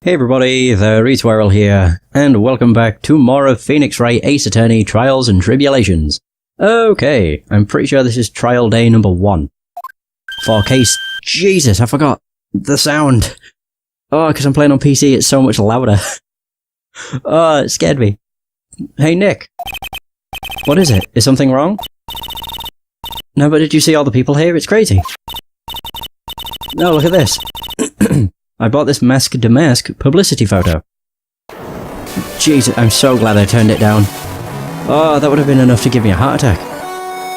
Hey everybody, the Retwirl here, and welcome back to more of Phoenix Wright Ace Attorney Trials and Tribulations. Okay, I'm pretty sure this is trial day number 1. For case... Jesus, I forgot the sound. Oh, because I'm playing on PC, it's so much louder. Oh, it scared me. Hey Nick. What is it? Is something wrong? No, but did you see all the people here? It's crazy. No, look at this. I bought this mask-to-mask publicity photo. Jesus, I'm so glad I turned it down. Oh, that would have been enough to give me a heart attack.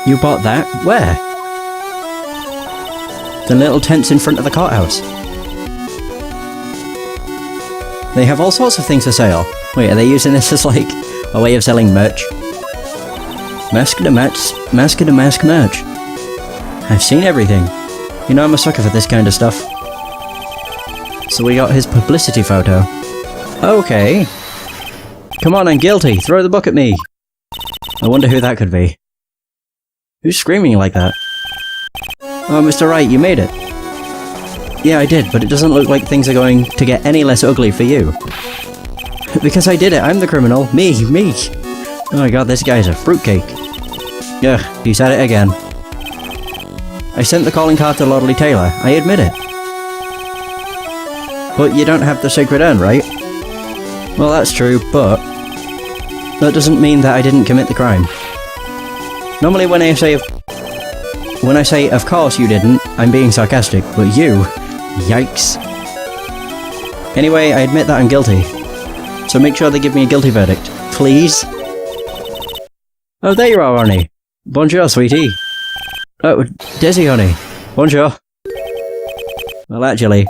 You bought that? Where? The little tents in front of the courthouse. They have all sorts of things for sale. Wait, are they using this as like a way of selling merch? Mask-to-mask merch. I've seen everything. You know I'm a sucker for this kind of stuff. So we got his publicity photo. Okay. Come on, I'm guilty. Throw the book at me. I wonder who that could be. Who's screaming like that? Oh, Mr. Wright, you made it. Yeah, I did, but it doesn't look like things are going to get any less ugly for you. Because I did it. I'm the criminal. Me. Oh my god, this guy's a fruitcake. Ugh, he said it again. I sent the calling card to Lordly Taylor. I admit it. But you don't have the sacred urn, right? Well, that's true, but that doesn't mean that I didn't commit the crime. Normally when I say of course you didn't, I'm being sarcastic, but you... Yikes. Anyway, I admit that I'm guilty. So make sure they give me a guilty verdict. Please? Oh, there you are, honey. Bonjour, sweetie. Oh, Desi, honey. Bonjour. Well, actually...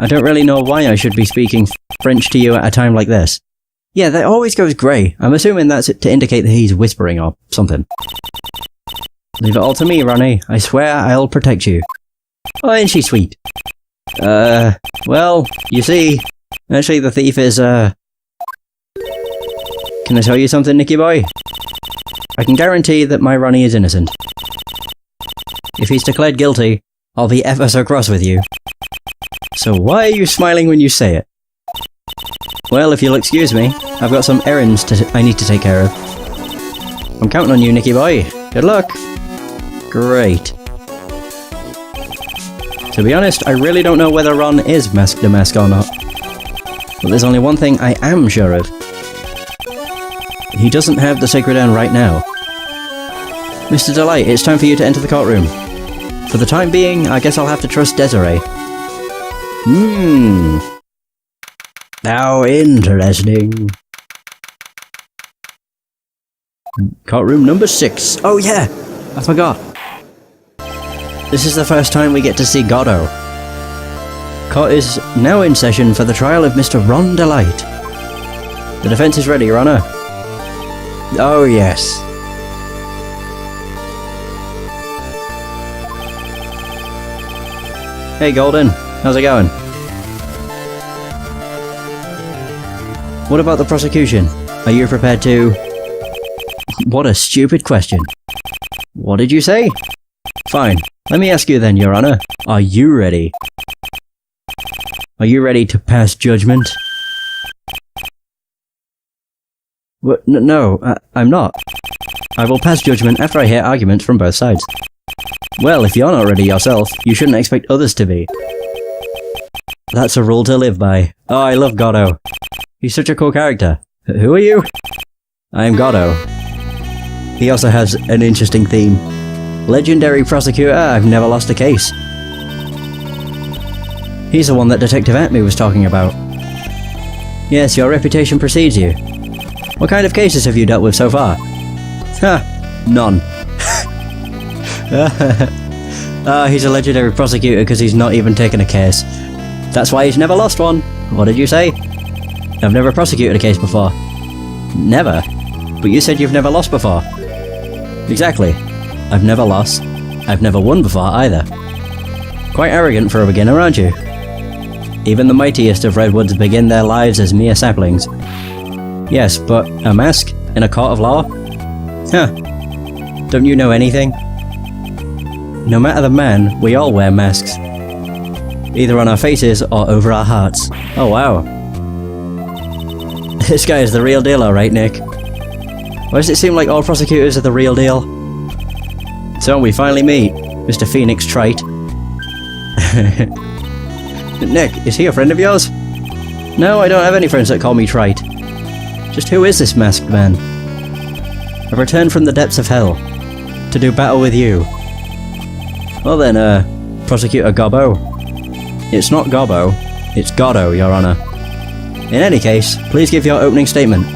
I don't really know why I should be speaking French to you at a time like this. Yeah, that always goes grey. I'm assuming that's to indicate that he's whispering or something. Leave it all to me, Ronnie. I swear I'll protect you. Oh, ain't she sweet? Well, you see, actually the thief is, Can I tell you something, Nicky boy? I can guarantee that my Ronnie is innocent. If he's declared guilty, I'll be ever so cross with you. So why are you smiling when you say it? Well, if you'll excuse me, I've got some errands I need to take care of. I'm counting on you, Nicky boy. Good luck. Great. To be honest, I really don't know whether Ron is mask-to-mask or not. But there's only one thing I am sure of. He doesn't have the sacred urn right now. Mr. Delight, it's time for you to enter the courtroom. For the time being, I guess I'll have to trust Desiree. How interesting. Courtroom number 6. Oh yeah! I forgot. This is the first time we get to see Godot. Court is now in session for the trial of Mr. Ron Delight. The defense is ready, Your Honor. Oh yes. Hey Golden, how's it going? What about the prosecution? Are you prepared to... What a stupid question. What did you say? Fine. Let me ask you then, Your Honor. Are you ready? Are you ready to pass judgment? What? No, I'm not. I will pass judgment after I hear arguments from both sides. Well, if you're not ready yourself, you shouldn't expect others to be. That's a rule to live by. Oh, I love Godot. He's such a cool character. Who are you? I'm Godot. He also has an interesting theme. Legendary prosecutor, I've never lost a case. He's the one that Detective Atme was talking about. Yes, your reputation precedes you. What kind of cases have you dealt with so far? Ha! None. He's a legendary prosecutor because he's not even taken a case. That's why he's never lost one. What did you say? I've never prosecuted a case before. Never? But you said you've never lost before. Exactly. I've never lost. I've never won before either. Quite arrogant for a beginner, aren't you? Even the mightiest of redwoods begin their lives as mere saplings. Yes, but a mask in a court of law? Huh. Don't you know anything? No matter the man, we all wear masks. either on our faces or over our hearts. Oh wow. This guy is the real deal, alright, Nick. Why does it seem like all prosecutors are the real deal? So we finally meet Mr. Phoenix Wright. Nick, is he a friend of yours? No, I don't have any friends that call me Trite. Just who is this masked man? I've returned from the depths of hell to do battle with you. Well then, Prosecutor Gobbo. It's not Gobbo, it's Godot, Your Honor. In any case, please give your opening statement.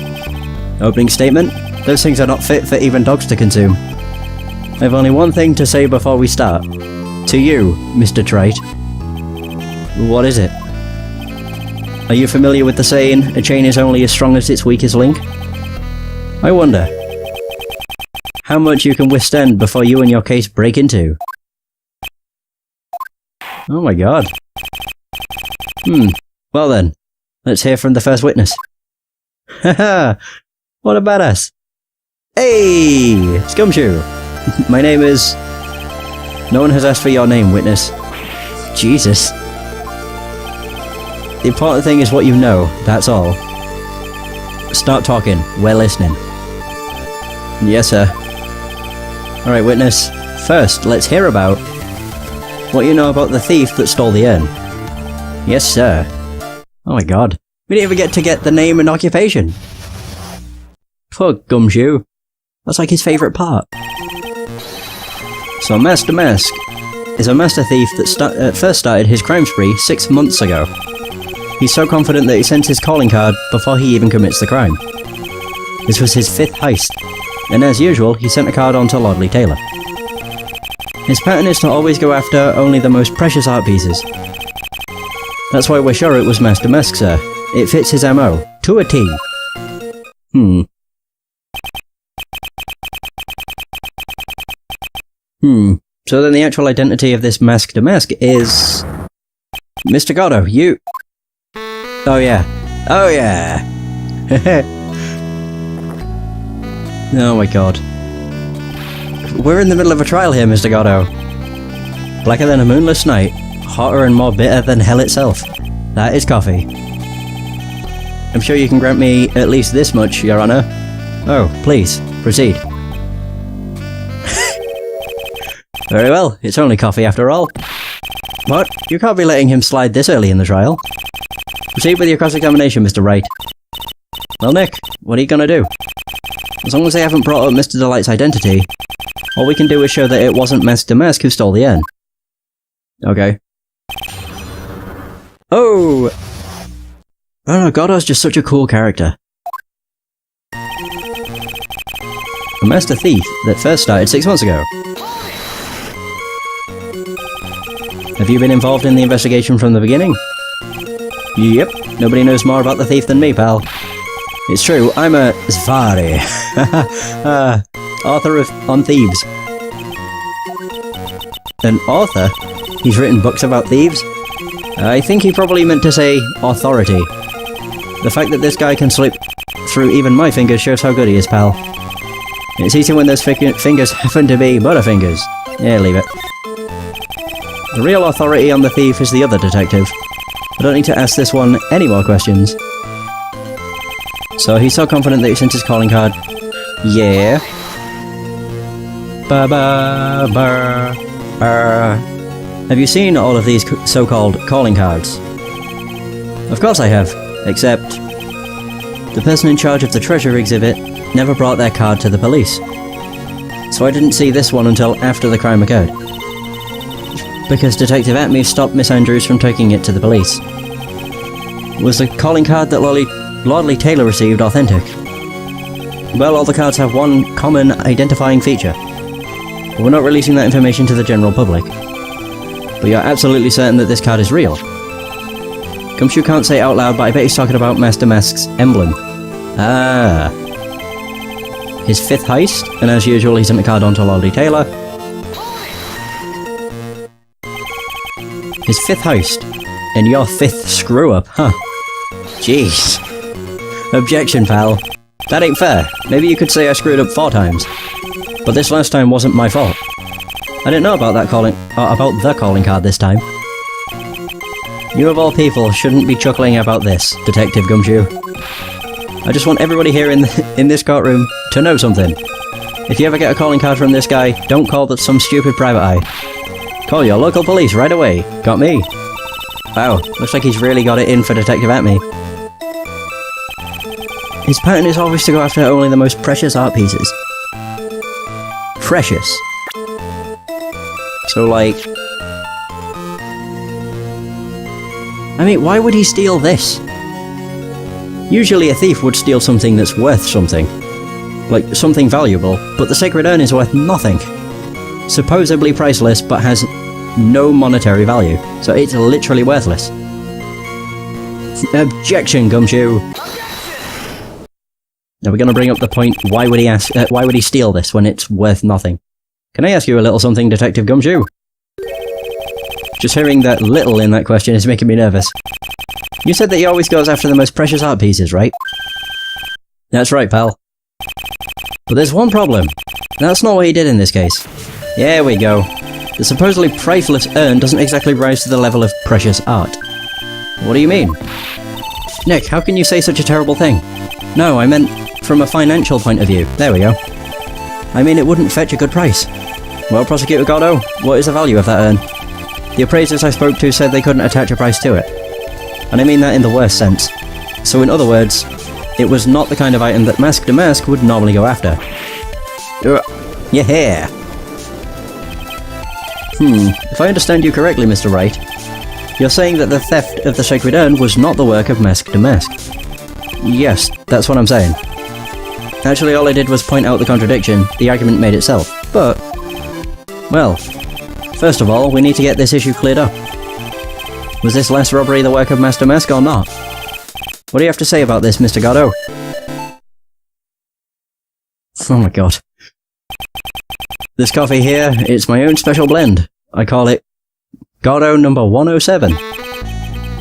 Opening statement? Those things are not fit for even dogs to consume. I have only one thing to say before we start. To you, Mr. Trite. What is it? Are you familiar with the saying, a chain is only as strong as its weakest link? I wonder how much you can withstand before you and your case break into. Oh my god. Well then, let's hear from the first witness. Haha, what a badass. Hey, Scumshoe. My name is... No one has asked for your name, witness. Jesus. The important thing is what you know, that's all. Start talking, we're listening. Yes, sir. Alright, witness. First, let's hear about what you know about the thief that stole the urn. Yes, sir. Oh my god. We didn't even get to get the name and occupation. Poor Gumshoe. That's like his favourite part. So Master Mask is a master thief that first started his crime spree 6 months ago. He's so confident that he sends his calling card before he even commits the crime. This was his 5th heist, and as usual, he sent a card on to Lordly Taylor. His pattern is to always go after only the most precious art pieces. That's why we're sure it was Master Mask, sir. It fits his MO, to a T. So then the actual identity of this Master Mask is... Mr. Godot, you... Oh yeah. Oh yeah! Oh my god. We're in the middle of a trial here, Mr. Godot. Blacker than a moonless night, hotter and more bitter than hell itself. That is coffee. I'm sure you can grant me at least this much, Your Honor. Oh, please, proceed. Very well, it's only coffee after all. What? You can't be letting him slide this early in the trial. Proceed with your cross-examination, Mr. Wright. Well, Nick, what are you gonna do? As long as they haven't brought up Mr. Delight's identity, all we can do is show that it wasn't Master Mask who stole the urn. Okay. Oh! Oh, Godot's just such a cool character. A master thief that first started 6 months ago. Have you been involved in the investigation from the beginning? Yep, nobody knows more about the thief than me, pal. It's true, I'm a Zvari. Author on thieves. An author? He's written books about thieves? I think he probably meant to say authority. The fact that this guy can slip through even my fingers shows how good he is, pal. It's easy when those fingers happen to be Butterfingers. Yeah, leave it. The real authority on the thief is the other detective. I don't need to ask this one any more questions. So he's so confident that he sent his calling card. Yeah. Have you seen all of these so-called calling cards? Of course I have, except the person in charge of the treasure exhibit never brought their card to the police. So I didn't see this one until after the crime occurred. Because Detective Atme stopped Miss Andrews from taking it to the police. Was the calling card that Lordly Taylor received authentic? Well, all the cards have one common identifying feature. But we're not releasing that information to the general public. But you're absolutely certain that this card is real? Gumshoe can't say it out loud, but I bet he's talking about Master Mask's emblem. Ah. His 5th heist, and as usual he sent a card on to Lordly Taylor. His 5th heist, and your 5th screw-up, huh? Jeez. Objection, pal. That ain't fair. Maybe you could say I screwed up 4 times. But this last time wasn't my fault. I didn't know about that about the calling card this time. You of all people shouldn't be chuckling about this, Detective Gumshoe. I just want everybody here in this courtroom to know something. If you ever get a calling card from this guy, don't call some stupid private eye. Call your local police right away. Got me. Wow, looks like he's really got it in for Detective Atme. His pattern is always to go after only the most precious art pieces. Precious. So, like... I mean, why would he steal this? Usually a thief would steal something that's worth something. Like, something valuable, but the Sacred Urn is worth nothing. Supposedly priceless, but has no monetary value, so it's literally worthless. Objection, Gumshoe! Now we're gonna bring up the point, why would he steal this when it's worth nothing? Can I ask you a little something, Detective Gumshoe? Just hearing that little in that question is making me nervous. You said that he always goes after the most precious art pieces, right? That's right, pal. But there's one problem. That's not what he did in this case. There we go. The supposedly priceless urn doesn't exactly rise to the level of precious art. What do you mean? Nick, how can you say such a terrible thing? No, I meant from a financial point of view. There we go. I mean, it wouldn't fetch a good price. Well, Prosecutor Godot, what is the value of that urn? The appraisers I spoke to said they couldn't attach a price to it. And I mean that in the worst sense. So in other words, it was not the kind of item that Mask to Mask would normally go after. Yeah. If I understand you correctly, Mr. Wright, you're saying that the theft of the Sacred Urn was not the work of Mask to Mask. Yes, that's what I'm saying. Actually, all I did was point out the contradiction. The argument made itself. But, well, first of all, we need to get this issue cleared up. Was this last robbery the work of Master Mask or not? What do you have to say about this, Mr. Godot? Oh my god. This coffee here, it's my own special blend. I call it Godot number 107.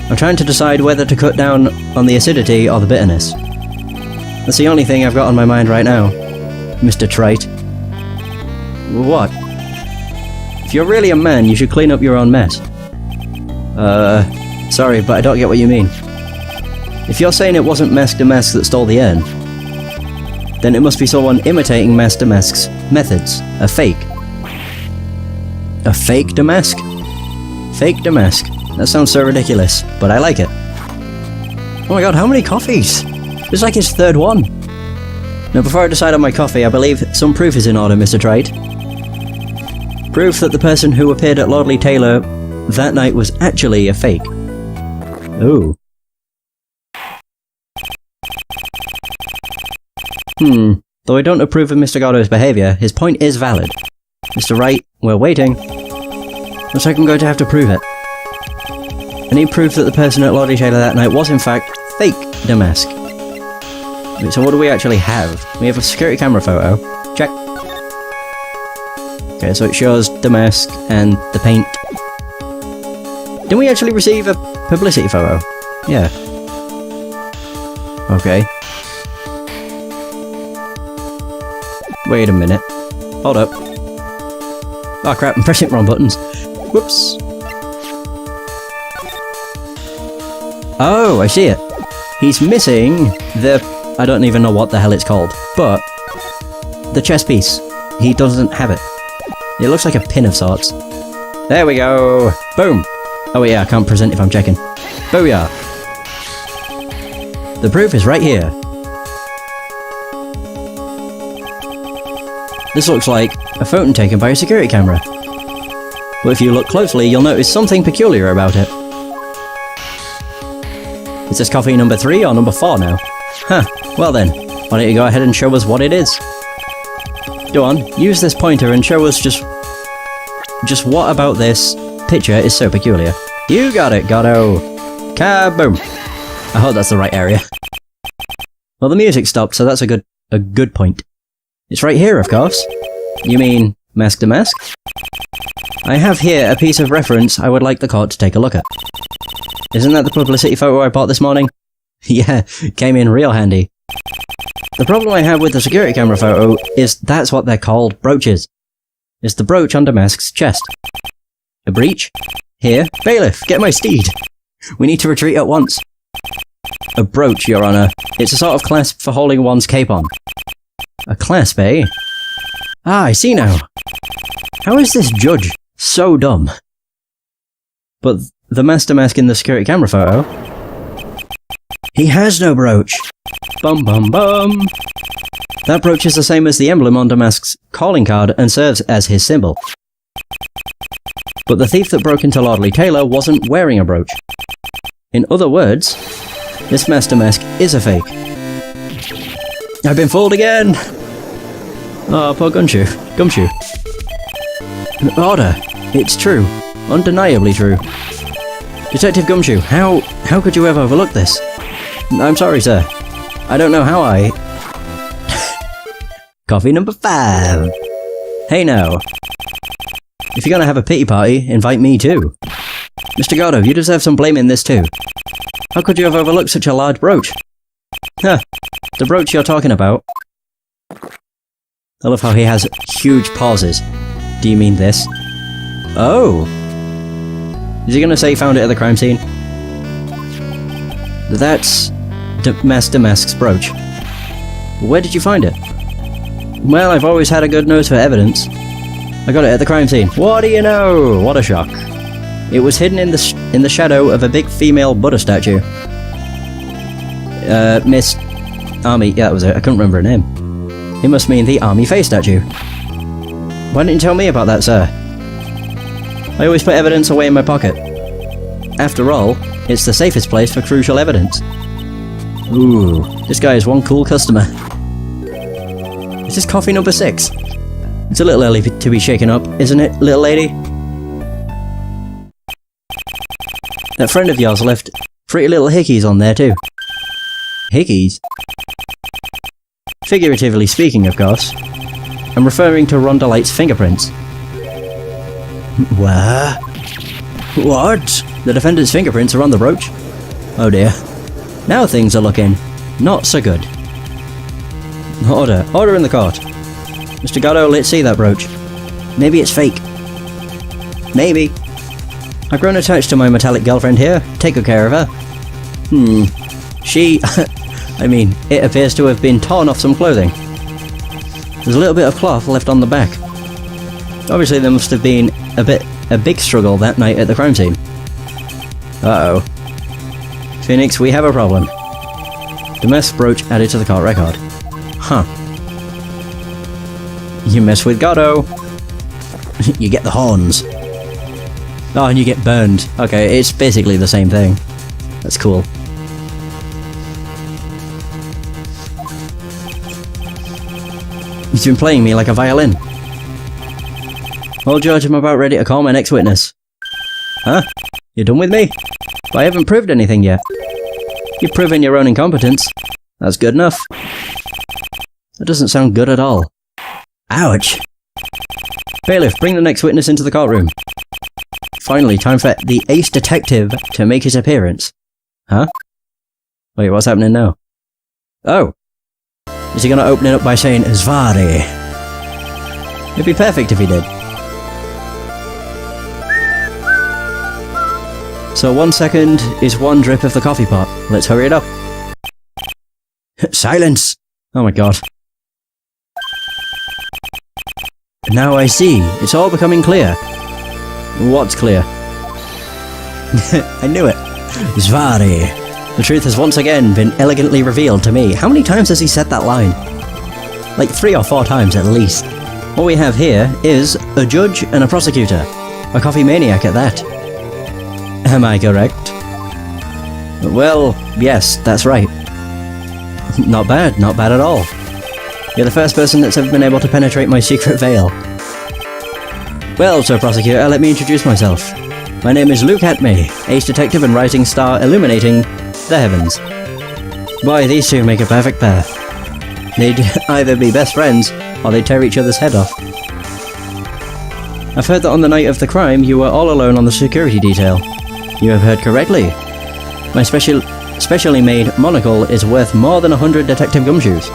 I'm trying to decide whether to cut down on the acidity or the bitterness. That's the only thing I've got on my mind right now, Mr. Trite. What? If you're really a man, you should clean up your own mess. Sorry, but I don't get what you mean. If you're saying it wasn't Mask to Mask that stole the urn, then it must be someone imitating Mask to Mask's methods. A fake. A fake Damask? Fake Damask. That sounds so ridiculous, but I like it. Oh my god, how many coffees? This is like his third one. Now before I decide on my coffee, I believe some proof is in order, Mr. Trite. Proof that the person who appeared at Lordly Taylor that night was actually a fake. Ooh. Though I don't approve of Mr. Godot's behaviour, his point is valid. Mr. Wright, we're waiting. Looks like I'm going to have to prove it. I need proof that the person at Lordly Taylor that night was in fact fake Damask. Wait, so what do we actually have? We have a security camera photo. Check. Okay, so it shows Damask and the paint. Didn't we actually receive a publicity photo? Yeah. Okay. Wait a minute. Hold up. Oh crap, I'm pressing the wrong buttons. Whoops. Oh, I see it. He's missing the... I don't even know what the hell it's called, but... the chess piece. He doesn't have it. It looks like a pin of sorts. There we go! Boom! Oh yeah, I can't present if I'm checking. Booyah! The proof is right here. This looks like a photo taken by a security camera. But if you look closely, you'll notice something peculiar about it. Is this coffee number 3 or number 4 now? Huh, well then, why don't you go ahead and show us what it is? Go on, use this pointer and show us just what about this picture is so peculiar. You got it, Godot! Kaboom! I hope that's the right area. Well, the music stopped, so that's a good point. It's right here, of course. You mean Mask to Mask? I have here a piece of reference I would like the court to take a look at. Isn't that the publicity photo I bought this morning? Yeah, came in real handy. The problem I have with the security camera photo is that's what they're called, brooches. It's the brooch on Damask's chest. A breach? Here, bailiff, get my steed! We need to retreat at once. A brooch, Your Honor. It's a sort of clasp for holding one's cape on. A clasp, eh? Ah, I see now. How is this judge so dumb? But the master mask in the security camera photo... He has no brooch! Bum bum bum! That brooch is the same as the emblem on the mask's calling card and serves as his symbol. But the thief that broke into Lordly Taylor wasn't wearing a brooch. In other words, this master mask is a fake. I've been fooled again! Oh, poor Gumshoe. Order! It's true. Undeniably true. Detective Gumshoe, how could you have overlooked this? I'm sorry, sir. I don't know how I... Coffee number 5. Hey now. If you're gonna have a pity party, invite me too. Mr. Godot, you deserve some blame in this too. How could you have overlooked such a large brooch? Huh. The brooch you're talking about. I love how he has huge pauses. Do you mean this? Oh! Is he gonna say he found it at the crime scene? That's... Master Mask's brooch. Where did you find it? Well, I've always had a good nose for evidence. I got it at the crime scene. What do you know? What a shock. It was hidden in the shadow of a big female Buddha statue. Miss... Army... Yeah, that was it. I couldn't remember her name. It must mean the Army face statue. Why didn't you tell me about that, sir? I always put evidence away in my pocket. After all, it's the safest place for crucial evidence. Ooh, this guy is one cool customer. Is this coffee number 6? It's a little early to be shaken up, isn't it, little lady? That friend of yours left pretty little hickeys on there too. Hickeys? Figuratively speaking, of course. I'm referring to Rhonda Light's fingerprints. Where? What? The defendant's fingerprints are on the brooch? Oh dear. Now things are looking not so good. Order. Order in the court. Mr. Godot, let's see that brooch. Maybe it's fake. Maybe. I've grown attached to my metallic girlfriend here. Take good care of her. She... I mean, it appears to have been torn off some clothing. There's a little bit of cloth left on the back. Obviously there must have been a big struggle that night at the crime scene. Uh-oh. Phoenix, we have a problem. The mask brooch added to the court record. Huh. You mess with Godot. You get the horns. Oh, and you get burned. Okay, it's basically the same thing. That's cool. He's been playing me like a violin. Well, George, I'm about ready to call my next witness. Huh? You're done with me? But I haven't proved anything yet. You've proven your own incompetence. That's good enough. That doesn't sound good at all. Ouch! Bailiff, bring the next witness into the courtroom. Finally, time for the ace detective to make his appearance. Huh? Wait, what's happening now? Oh! Is he gonna open it up by saying, Zvari? It'd be perfect if he did. So 1 second is 1 drip of the coffee pot. Let's hurry it up. Silence! Oh my god. Now I see. It's all becoming clear. What's clear? I knew it. Zvari. The truth has once again been elegantly revealed to me. How many times has he said that line? Like 3 or 4 times at least. What we have here is a judge and a prosecutor. A coffee maniac at that. Am I correct? Well, yes, that's right. Not bad at all. You're the first person that's ever been able to penetrate my secret veil. Well, Sir Prosecutor, let me introduce myself. My name is Luke Atme, ace detective and rising star illuminating the heavens. Boy, these two make a perfect pair. They'd either be best friends, or they'd tear each other's head off. I've heard that on the night of the crime, you were all alone on the security detail. You have heard correctly. My specially made monocle is worth more than 100 Detective Gumshoes.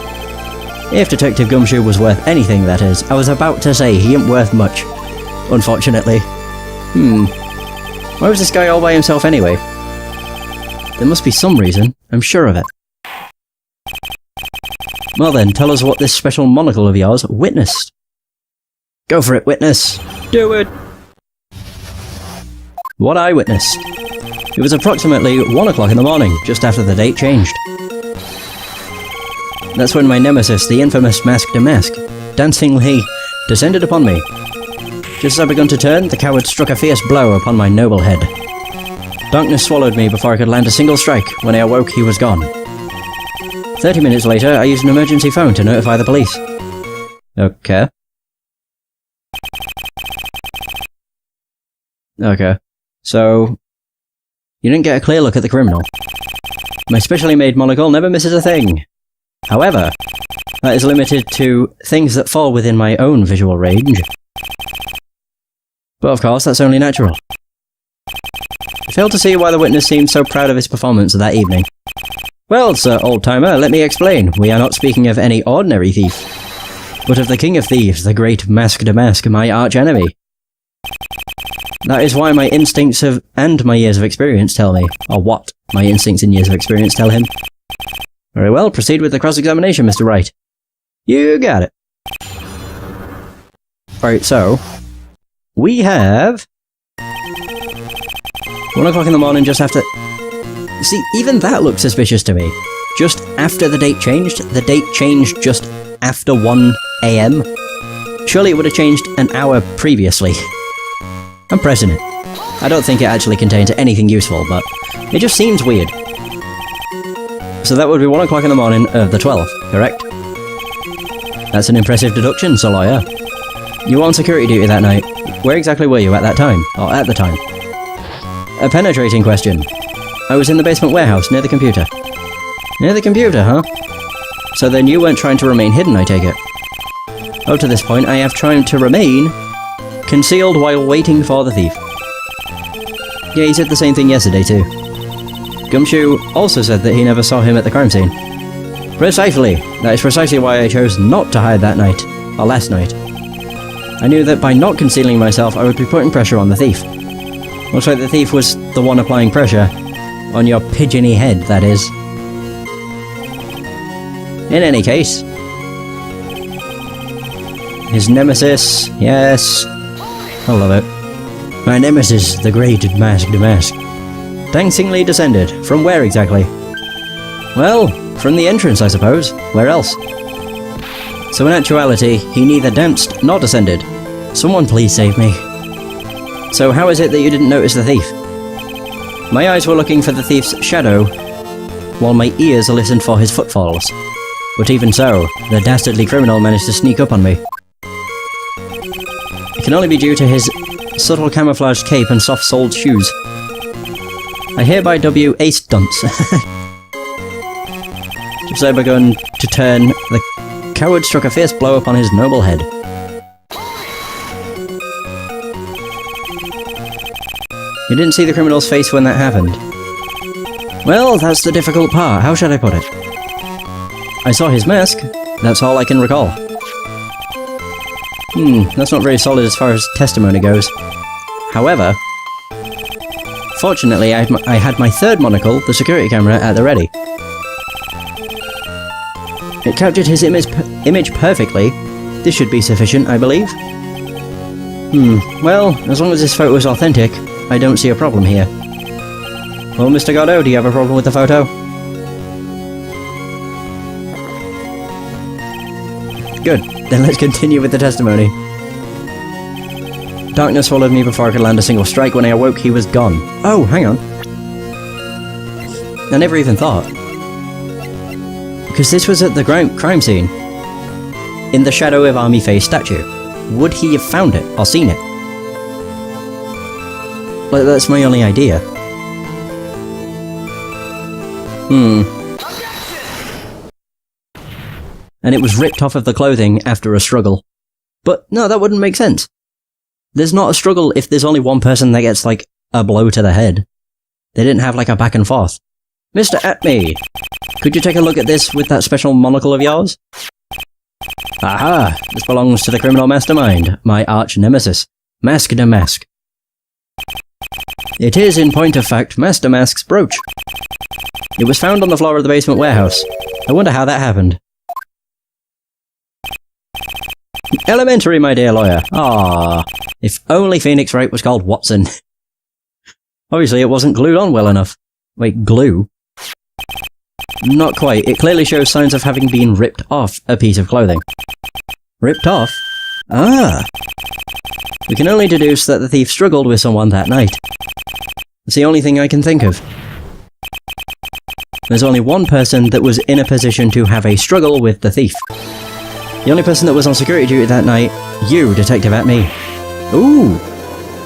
If Detective Gumshoe was worth anything, that is. I was about to say he ain't worth much. Unfortunately. Why was this guy all by himself anyway? There must be some reason. I'm sure of it. Well then, tell us what this special monocle of yours witnessed. Go for it, witness! Do it! What I witnessed. It was approximately 1 o'clock in the morning, just after the date changed. That's when my nemesis, the infamous Mask de Mask, dancingly descended upon me. Just as I begun to turn, the coward struck a fierce blow upon my noble head. Darkness swallowed me before I could land a single strike. When I awoke, he was gone. 30 minutes later, I used an emergency phone to notify the police. Okay. Okay. So, you didn't get a clear look at the criminal. My specially made monocle never misses a thing. However, that is limited to things that fall within my own visual range. But of course, that's only natural. I fail to see why the witness seemed so proud of his performance that evening. Well, sir old-timer, let me explain. We are not speaking of any ordinary thief, but of the king of thieves, the great Mask de Mask, my arch-enemy. That is why my instincts and my years of experience tell me, or what my instincts and years of experience tell him. Very well, proceed with the cross-examination, Mr. Wright. You got it. Right, so, we have 1 o'clock in the morning just after... See, even that looks suspicious to me. Just after the date changed just after 1 AM? Surely it would have changed an hour previously. I'm pressing it. I don't think it actually contains anything useful, but it just seems weird. So that would be 1 o'clock in the morning of the 12th, correct? That's an impressive deduction, Sir Lawyer. You were on security duty that night. Where exactly were you at that time? Or at the time? A penetrating question. I was in the basement warehouse, near the computer. Near the computer, huh? So then you weren't trying to remain hidden, I take it. Up to this point, I have tried to remain concealed while waiting for the thief. Yeah, he said the same thing yesterday too. Gumshoe also said that he never saw him at the crime scene. Precisely! That is precisely why I chose not to hide that night, or last night. I knew that by not concealing myself, I would be putting pressure on the thief. Looks like the thief was the one applying pressure. On your pigeony head, that is. In any case, his nemesis, yes, I love it. My nemesis, the great Mask de Mask, dancingly descended. From where exactly? Well, from the entrance, I suppose. Where else? So in actuality, he neither danced nor descended. Someone please save me. So how is it that you didn't notice the thief? My eyes were looking for the thief's shadow, while my ears listened for his footfalls. But even so, the dastardly criminal managed to sneak up on me. It can only be due to his subtle camouflaged cape and soft-soled shoes. I hereby W ace dunce. Just as I begun to turn, the coward struck a fierce blow upon his noble head. You didn't see the criminal's face when that happened. Well, that's the difficult part. How should I put it? I saw his mask. That's all I can recall. That's not very solid as far as testimony goes. However, fortunately I had my third monocle, the security camera, at the ready. It captured his image perfectly. This should be sufficient, I believe. Well, as long as this photo is authentic, I don't see a problem here. Well, Mr. Godot, do you have a problem with the photo? Good, then let's continue with the testimony. Darkness swallowed me before I could land a single strike. When I awoke, he was gone. Oh, hang on. I never even thought. Because this was at the crime scene. In the shadow of Army Faye's statue. Would he have found it, or seen it? But that's my only idea. And it was ripped off of the clothing after a struggle. But no, that wouldn't make sense. There's not a struggle if there's only one person that gets, like, a blow to the head. They didn't have, like, a back and forth. Mr. Atme, could you take a look at this with that special monocle of yours? Aha! This belongs to the criminal mastermind, my arch-nemesis, Mask de Mask. It is, in point of fact, Master Mask's brooch. It was found on the floor of the basement warehouse. I wonder how that happened. Elementary, my dear lawyer. Ah, if only Phoenix Wright was called Watson. Obviously, it wasn't glued on well enough. Wait, glue? Not quite. It clearly shows signs of having been ripped off a piece of clothing. Ripped off? Ah! We can only deduce that the thief struggled with someone that night. It's the only thing I can think of. There's only one person that was in a position to have a struggle with the thief. The only person that was on security duty that night, you, Detective Atme. Ooh!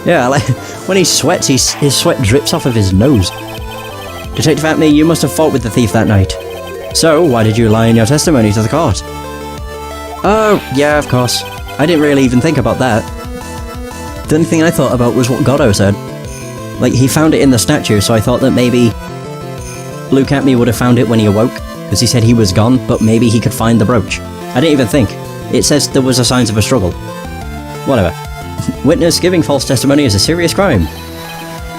Yeah, like, when he sweats, his sweat drips off of his nose. Detective Atme, you must have fought with the thief that night. So, why did you lie in your testimony to the court? Oh, yeah, of course. I didn't really even think about that. The only thing I thought about was what Godot said. Like, he found it in the statue, so I thought that maybe Luke Atme would have found it when he awoke, because he said he was gone, but maybe he could find the brooch. I didn't even think. It says there was a signs of a struggle. Whatever. Witness giving false testimony is a serious crime.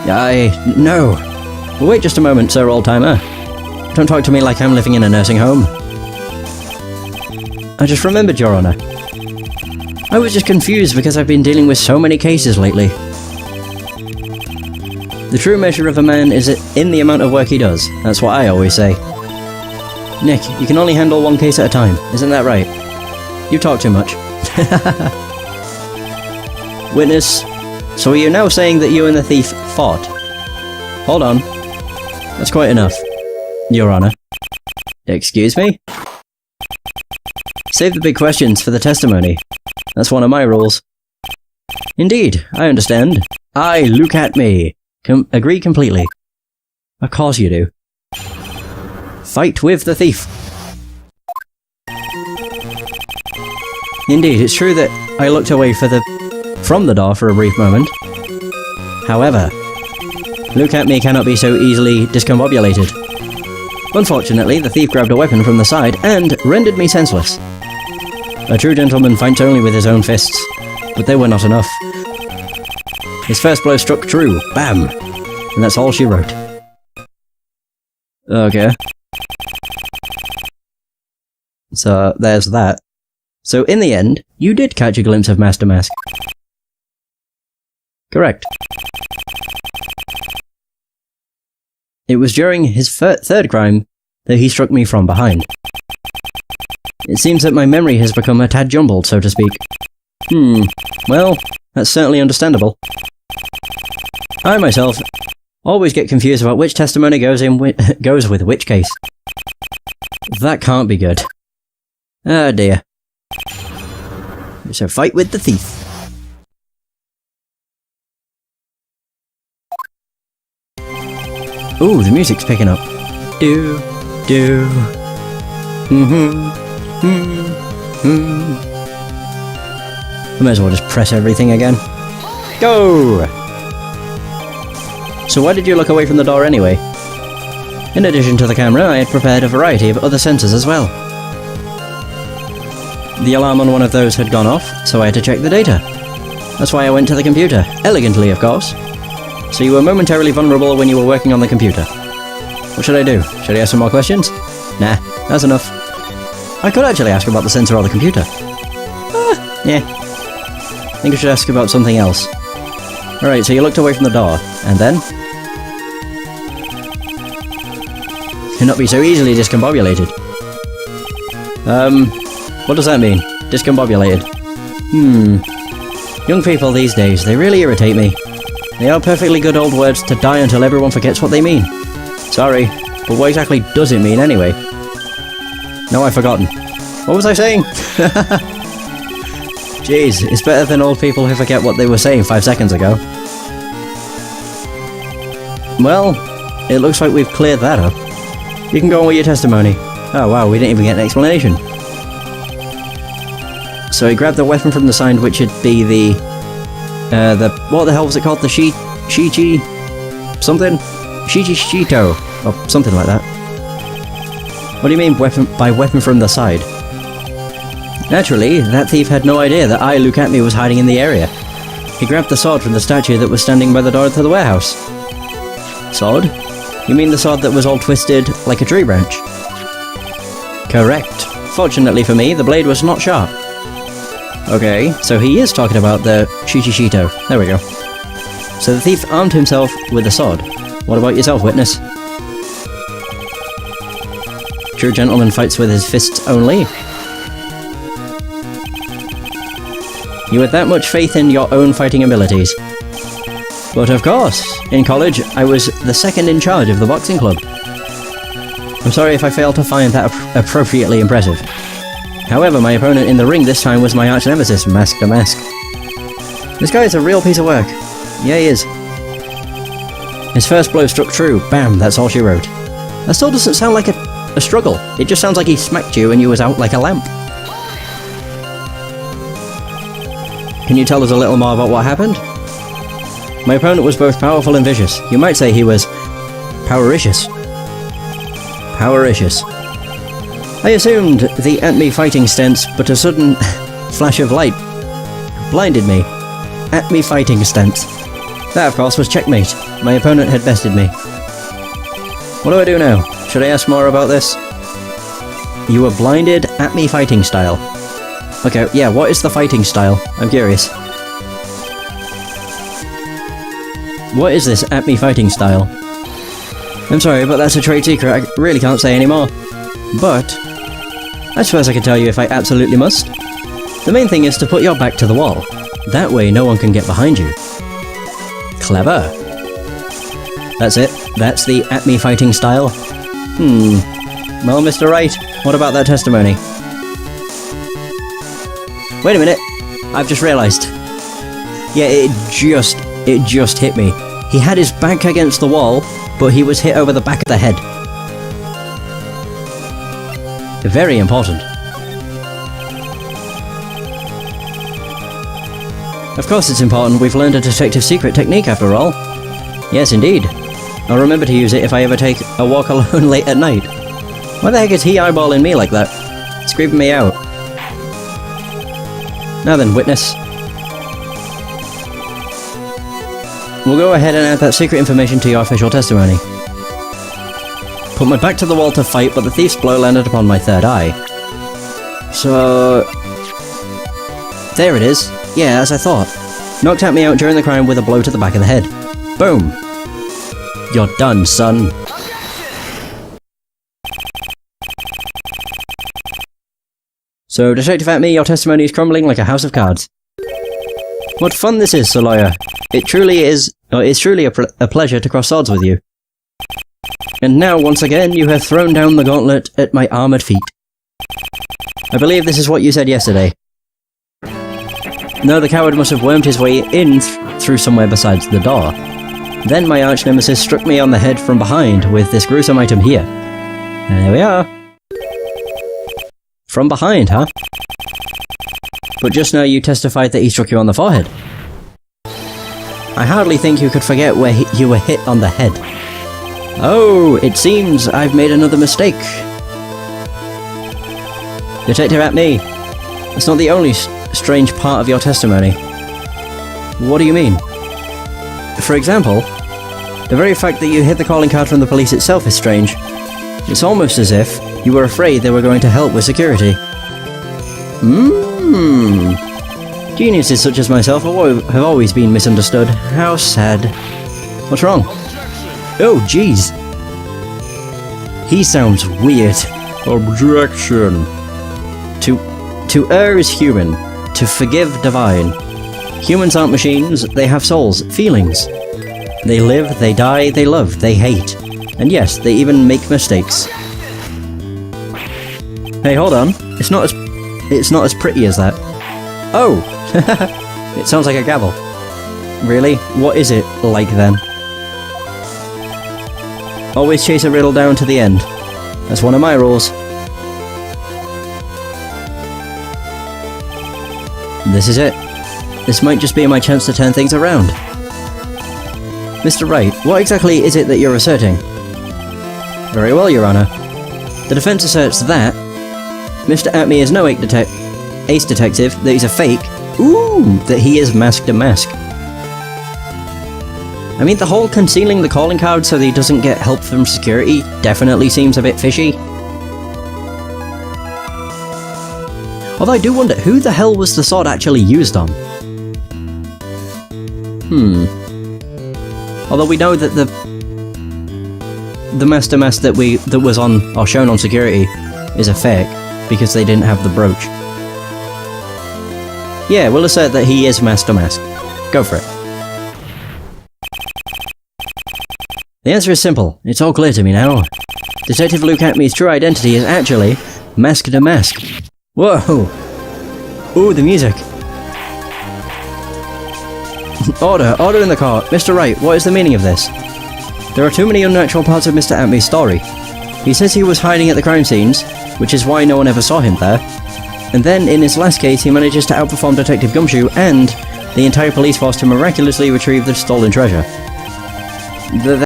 No. Well, wait just a moment, sir old-timer. Don't talk to me like I'm living in a nursing home. I just remembered, Your Honor. I was just confused because I've been dealing with so many cases lately. The true measure of a man is in the amount of work he does. That's what I always say. Nick, you can only handle one case at a time, isn't that right? You talk too much. Witness, so are you now saying that you and the thief fought? Hold on. That's quite enough, Your Honor. Excuse me? Save the big questions for the testimony. That's one of my rules. Indeed, I understand. I, Luke Atme, agree completely. Of course you do. Fight with the thief. Indeed, it's true that I looked away from the door for a brief moment. However, Luke Atme cannot be so easily discombobulated. Unfortunately, the thief grabbed a weapon from the side and rendered me senseless. A true gentleman fights only with his own fists, but they were not enough. His first blow struck true, bam, and that's all she wrote. Okay. So, there's that. So, in the end, you did catch a glimpse of Master Mask. Correct. It was during his third crime that he struck me from behind. It seems that my memory has become a tad jumbled, so to speak. Well, that's certainly understandable. I myself always get confused about which testimony goes with which case. That can't be good. Ah dear. So fight with the thief. Ooh, the music's picking up. Do. I might as well just press everything again. Go! So why did you look away from the door anyway? In addition to the camera, I had prepared a variety of other sensors as well. The alarm on one of those had gone off, so I had to check the data. That's why I went to the computer. Elegantly, of course. So you were momentarily vulnerable when you were working on the computer. What should I do? Should I ask some more questions? Nah, that's enough. I could actually ask about the sensor or the computer. Yeah. I think I should ask about something else. Alright, so you looked away from the door, and then? Cannot be so easily discombobulated. What does that mean? Discombobulated. Young people these days, they really irritate me. They are perfectly good old words to die until everyone forgets what they mean. Sorry, but what exactly does it mean anyway? No, I've forgotten. What was I saying? Jeez, it's better than old people who forget what they were saying 5 seconds ago. Well, it looks like we've cleared that up. You can go on with your testimony. Oh wow, we didn't even get an explanation. So he grabbed the weapon from the side, which would be the what the hell was it called? The Shichi something? Shito, or something like that. What do you mean by weapon from the side? Naturally, that thief had no idea that I, Luke Atme, was hiding in the area. He grabbed the sword from the statue that was standing by the door to the warehouse. Sword? You mean the sword that was all twisted like a tree branch? Correct. Fortunately for me, the blade was not sharp. Okay, so he is talking about the Shichishito. There we go. So the thief armed himself with a sword. What about yourself, witness? True gentleman fights with his fists only. You had that much faith in your own fighting abilities. But of course, in college, I was the second in charge of the boxing club. I'm sorry if I failed to find that appropriately impressive. However, my opponent in the ring this time was my arch-nemesis, Mask the Mask. This guy is a real piece of work. Yeah, he is. His first blow struck true. Bam, that's all she wrote. That still doesn't sound like a struggle. It just sounds like he smacked you and you was out like a lamp. Can you tell us a little more about what happened? My opponent was both powerful and vicious. You might say he was powericious. Powericious. I assumed the at-me fighting stance, but a sudden flash of light blinded me. At-me fighting stance. That, of course, was checkmate. My opponent had bested me. What do I do now? Should I ask more about this? You were blinded at-me fighting style. Okay, yeah, what is the fighting style? I'm curious. What is this at-me fighting style? I'm sorry, but that's a trade secret. I really can't say any more. But I suppose I can tell you if I absolutely must. The main thing is to put your back to the wall. That way no one can get behind you. Clever. That's it. That's the at-me fighting style. Well, Mr. Wright, what about that testimony? Wait a minute. I've just realised. Yeah, it just hit me. He had his back against the wall, but he was hit over the back of the head. Very important. Of course it's important. We've learned a detective secret technique after all. Yes, indeed. I'll remember to use it if I ever take a walk alone late at night. Why the heck is he eyeballing me like that? It's creeping me out. Now then, witness. We'll go ahead and add that secret information to your official testimony. Put my back to the wall to fight, but the thief's blow landed upon my third eye. So... there it is. Yeah, as I thought. Knocked at me out during the crime with a blow to the back of the head. Boom. You're done, son. So, Detective at-me, your testimony is crumbling like a house of cards. What fun this is, Sir Lawyer. It truly is, or it's truly a pleasure to cross swords with you. And now, once again, you have thrown down the gauntlet at my armoured feet. I believe this is what you said yesterday. No, the coward must have wormed his way in through somewhere besides the door. Then my arch-nemesis struck me on the head from behind with this gruesome item here. And there we are. From behind, huh? But just now you testified that he struck you on the forehead. I hardly think you could forget where you were hit on the head. Oh, it seems I've made another mistake. Detective at-me, that's not the only strange part of your testimony. What do you mean? For example, the very fact that you hid the calling card from the police itself is strange. It's almost as if you were afraid they were going to help with security. Geniuses such as myself have always been misunderstood. How sad. What's wrong? Oh, jeez. He sounds weird. Objection. To err is human. To forgive divine. Humans aren't machines. They have souls, feelings. They live, they die, they love, they hate. And yes, they even make mistakes. Hey, hold on. It's not as pretty as that. Oh! It sounds like a gavel. Really? What is it like then? Always chase a riddle down to the end. That's one of my rules. This is it. This might just be my chance to turn things around. Mr. Wright, what exactly is it that you're asserting? Very well, Your Honor. The defense asserts that Mr. at-me is no ace detective, that he's a fake, that he is Mask the Mask. I mean, the whole concealing the calling card so that he doesn't get help from security definitely seems a bit fishy. Although I do wonder, who the hell was the sword actually used on? Although we know that the Master Mask that was on, or shown on security, is a fake, because they didn't have the brooch. Yeah, we'll assert that he is Master Mask. Go for it. The answer is simple. It's all clear to me now. Detective Luke Acme's true identity is actually Mask to Mask. Whoa! Ooh, the music. Order in the court. Mr. Wright, what is the meaning of this? There are too many unnatural parts of Mr. Acme's story. He says he was hiding at the crime scenes, which is why no one ever saw him there. And then, in his last case, he manages to outperform Detective Gumshoe and the entire police force to miraculously retrieve the stolen treasure.